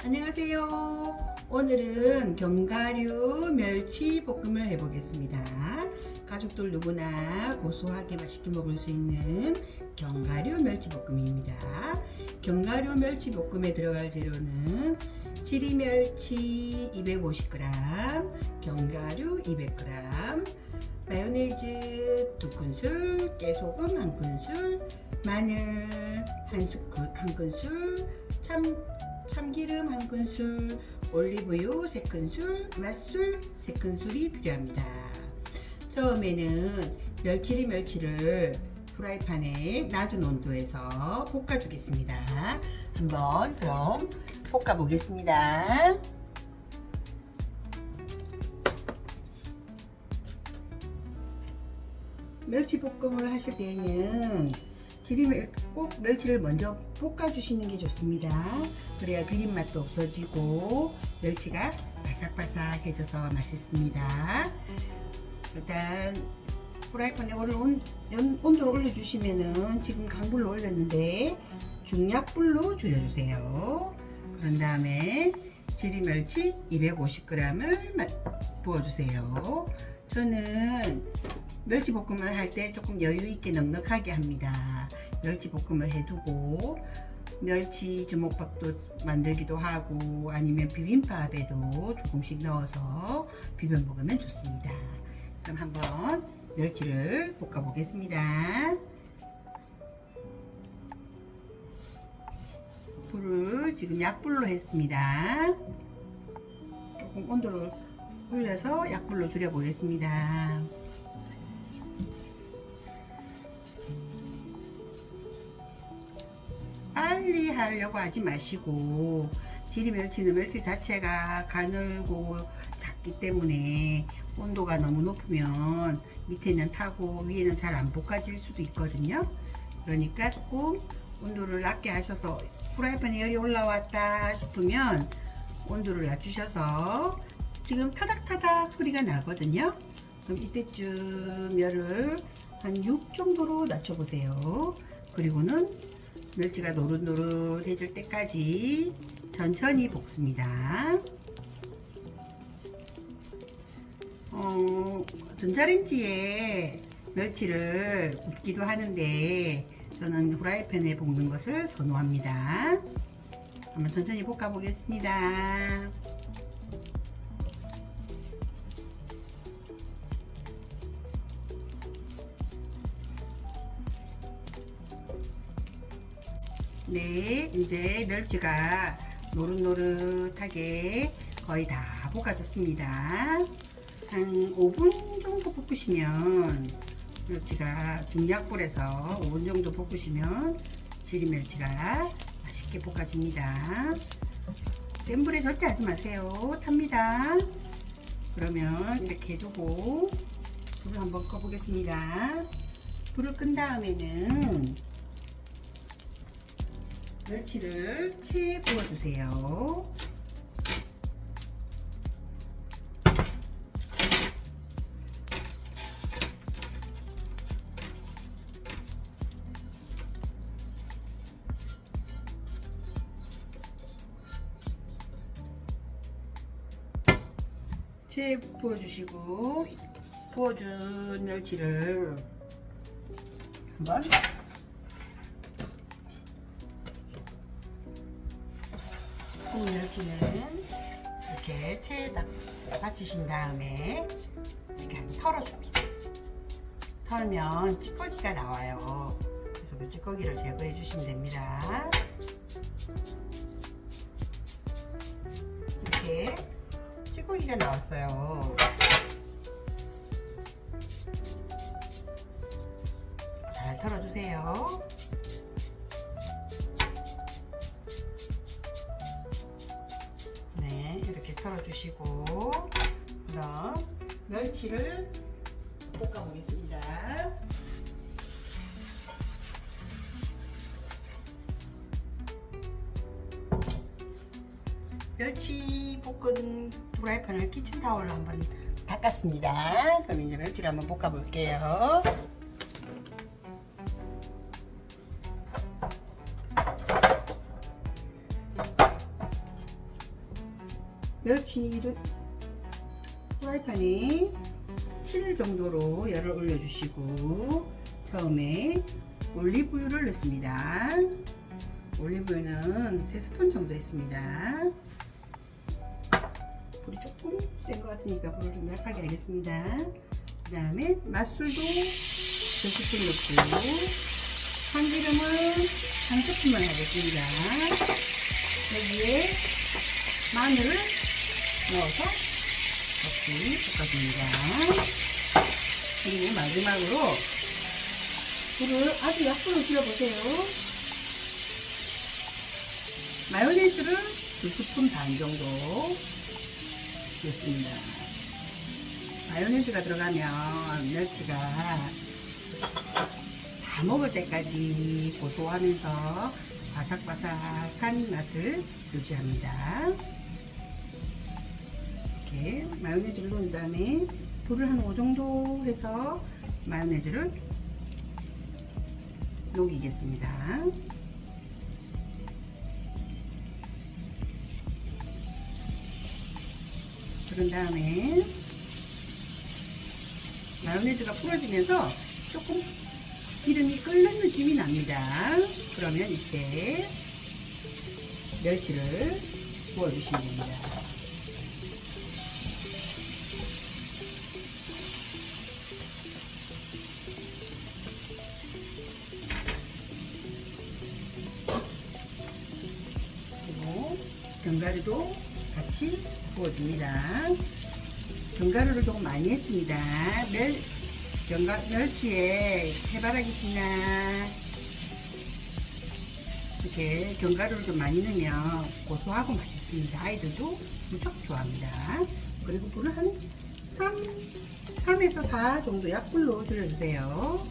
안녕하세요. 오늘은 견과류 멸치 볶음을 해보겠습니다. 가족들 누구나 고소하게 맛있게 먹을 수 있는 견과류 멸치 볶음입니다. 견과류 멸치 볶음에 들어갈 재료는 지리멸치 250g, 견과류 200g, 마요네즈 2큰술, 깨소금 1큰술, 마늘 1큰술, 참기름 1큰술, 올리브유 3큰술, 맛술 3큰술이 필요합니다. 처음에는 멸치를 프라이팬에 낮은 온도에서 볶아주겠습니다. 한번 그럼 볶아 보겠습니다. 멸치 볶음을 하실 때는 꼭 멸치를 먼저 볶아주시는 게 좋습니다. 그래야 비린맛도 없어지고 멸치가 바삭바삭해져서 맛있습니다. 일단 프라이팬에 온도를 올려주시면은 지금 강불로 올렸는데 중약불로 줄여주세요. 그런 다음에 지리멸치 250g을 부어주세요. 저는 멸치볶음을 할 때 조금 여유있게 넉넉하게 합니다. 멸치볶음을 해두고 멸치 주먹밥도 만들기도 하고 아니면 비빔밥에도 조금씩 넣어서 비벼 먹으면 좋습니다. 그럼 한번 멸치를 볶아 보겠습니다. 불을 지금 약불로 했습니다. 조금 온도를 올려서 약불로 줄여 보겠습니다. 빨리 하려고 하지 마시고 지리멸치는 멸치 자체가 가늘고 작기 때문에 온도가 너무 높으면 밑에는 타고 위에는 잘 안 볶아질 수도 있거든요. 그러니까 조금 온도를 낮게 하셔서 프라이팬에 열이 올라왔다 싶으면 온도를 낮추셔서 지금 타닥타닥 소리가 나거든요. 그럼 이때쯤 열을 한 6 정도로 낮춰보세요. 그리고는 멸치가 노릇노릇해질 때까지 천천히 볶습니다. 전자레인지에 멸치를 굽기도 하는데 저는 후라이팬에 볶는 것을 선호합니다. 한번 천천히 볶아 보겠습니다. 네, 이제 멸치가 노릇노릇하게 거의 다 볶아졌습니다. 한 5분 정도 볶으시면 멸치가 중약불에서 5분 정도 볶으시면 지리멸치가 맛있게 볶아집니다. 센 불에 절대 하지 마세요. 탑니다. 그러면 이렇게 해두고 불을 한번 꺼보겠습니다. 불을 끈 다음에는 멸치를 채 부어주세요. 채 부어주시고 부어준 멸치를 한번 멸치는 이렇게 체에다 받치신 다음에 이렇게 한번 털어줍니다. 털면 찌꺼기가 나와요. 그래서 그 찌꺼기를 제거해 주시면 됩니다. 이렇게 찌꺼기가 나왔어요. 잘 털어주세요. 털어주시고 그럼 멸치를 볶아 보겠습니다. 멸치 볶은 프라이팬을 키친타올로 한번 닦았습니다. 그럼 이제 멸치를 한번 볶아 볼게요. 멸치를 프라이팬에 7 정도로 열을 올려주시고 처음에 올리브유를 넣습니다. 올리브유는 3스푼 정도 했습니다. 불이 조금 센 것 같으니까 불을 좀 약하게 하겠습니다. 그 다음에 맛술도 2스푼 넣고 참기름은 1스푼만 하겠습니다. 여기에 마늘을 넣어서 같이 볶아줍니다. 그리고 마지막으로 불을 아주 약불로 줄여보세요. 마요네즈를 2스푼 반 정도 넣습니다. 마요네즈가 들어가면 멸치가 다 먹을 때까지 고소하면서 바삭바삭한 맛을 유지합니다. 이렇게 마요네즈를 넣은 다음에 불을 한 5 정도 해서 마요네즈를 녹이겠습니다. 그런 다음에 마요네즈가 풀어지면서 조금 기름이 끓는 느낌이 납니다. 그러면 이때 멸치를 부어주시면 됩니다. 그리고 견과류도 같이 부어줍니다. 견과류를 조금 많이 했습니다. 멸치에 해바라기 씨나 이렇게 견과류를 좀 많이 넣으면 고소하고 맛있습니다. 아이들도 무척 좋아합니다. 그리고 불을 한 3에서 4 정도 약불로 줄여주세요.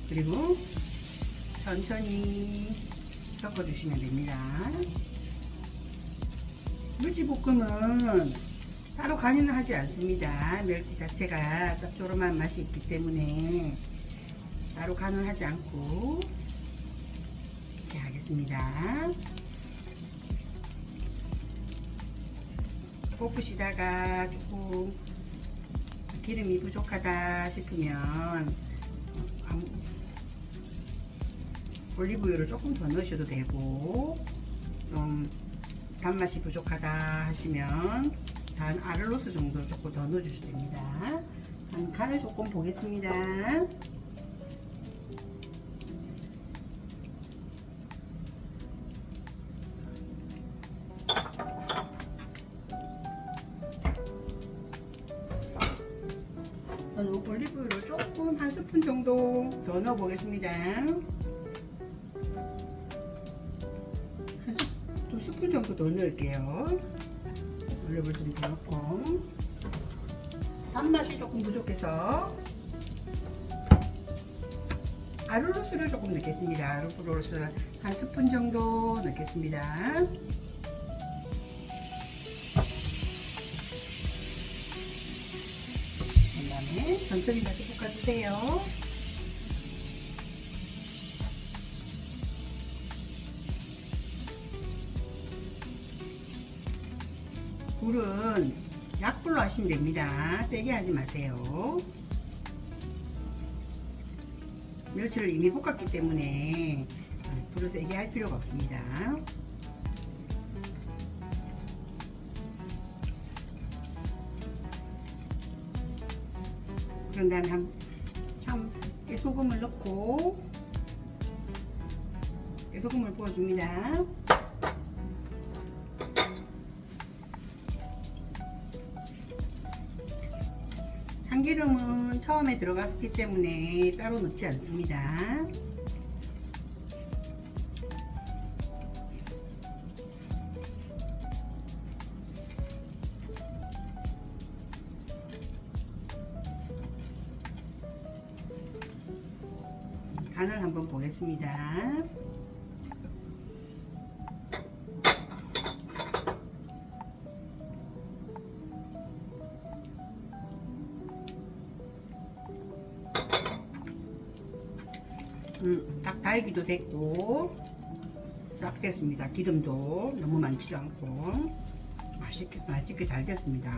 그리고 천천히 섞어주시면 됩니다. 멸치볶음은 따로 간이는 하지 않습니다. 멸치 자체가 짭조름한 맛이 있기 때문에 따로 간은 하지 않고 이렇게 하겠습니다. 볶으시다가 조금 기름이 부족하다 싶으면 올리브유를 조금 더 넣으셔도 되고, 좀 단맛이 부족하다 하시면 단 아르로스 정도 조금 더 넣어주셔도 됩니다. 간을 조금 보겠습니다. 저는 올리브유를 조금 1스푼 정도 더 넣어 보겠습니다. 2스푼 정도 더 넣을게요. 올리브유 좀 더 넣고, 단맛이 조금 부족해서 아르로스를 조금 넣겠습니다. 아르로스 1스푼 정도 넣겠습니다. 그 다음에 천천히 다시 볶아주세요. 불은 약불로 하시면 됩니다. 세게 하지 마세요. 멸치를 이미 볶았기 때문에 불을 세게 할 필요가 없습니다. 그런 다음에 깨소금을 넣고 깨소금을 부어줍니다. 참기름은 처음에 들어갔기 때문에 따로 넣지 않습니다. 간을 한번 보겠습니다. 딱 달기도 됐고 딱 됐습니다. 기름도 너무 많지 않고 맛있게 잘 됐습니다.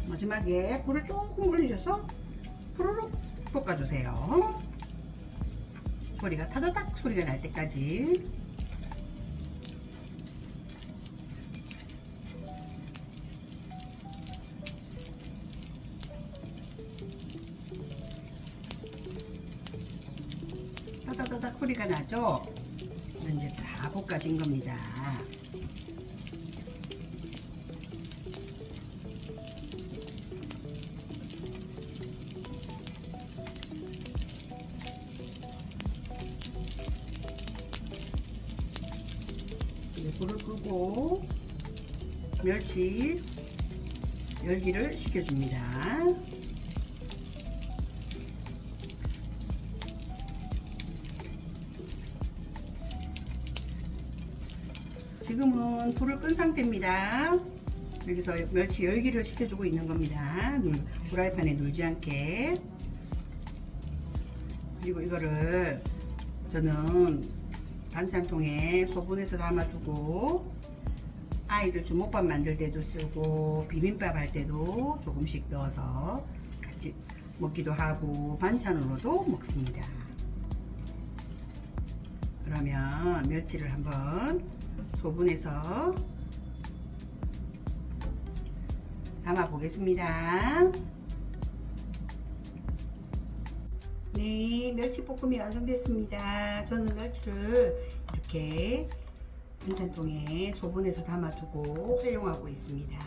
마지막에 불을 조금 올리셔서 후루룩 볶아주세요. 소리가 타다닥 소리가 날 때까지. 타다다닥 소리가 나죠? 이제 다 볶아진 겁니다. 이제 불을 끄고 멸치 열기를 식혀줍니다. 지금은 불을 끈 상태입니다. 여기서 멸치 열기를 식혀주고 있는 겁니다. 프라이팬에 눌지 않게. 그리고 이거를 저는 반찬통에 소분해서 담아두고 아이들 주먹밥 만들 때도 쓰고 비빔밥 할 때도 조금씩 넣어서 같이 먹기도 하고 반찬으로도 먹습니다. 그러면 멸치를 한번 소분해서 담아 보겠습니다. 네, 멸치볶음이 완성됐습니다. 저는 멸치를 이렇게 반찬통에 소분해서 담아두고 활용하고 있습니다.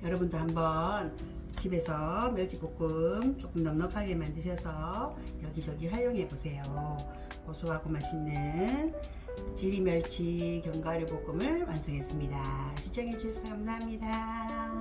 여러분도 한번 집에서 멸치볶음 조금 넉넉하게 만드셔서 여기저기 활용해 보세요. 고소하고 맛있는 지리멸치 견과류 볶음을 완성했습니다. 시청해 주셔서 감사합니다.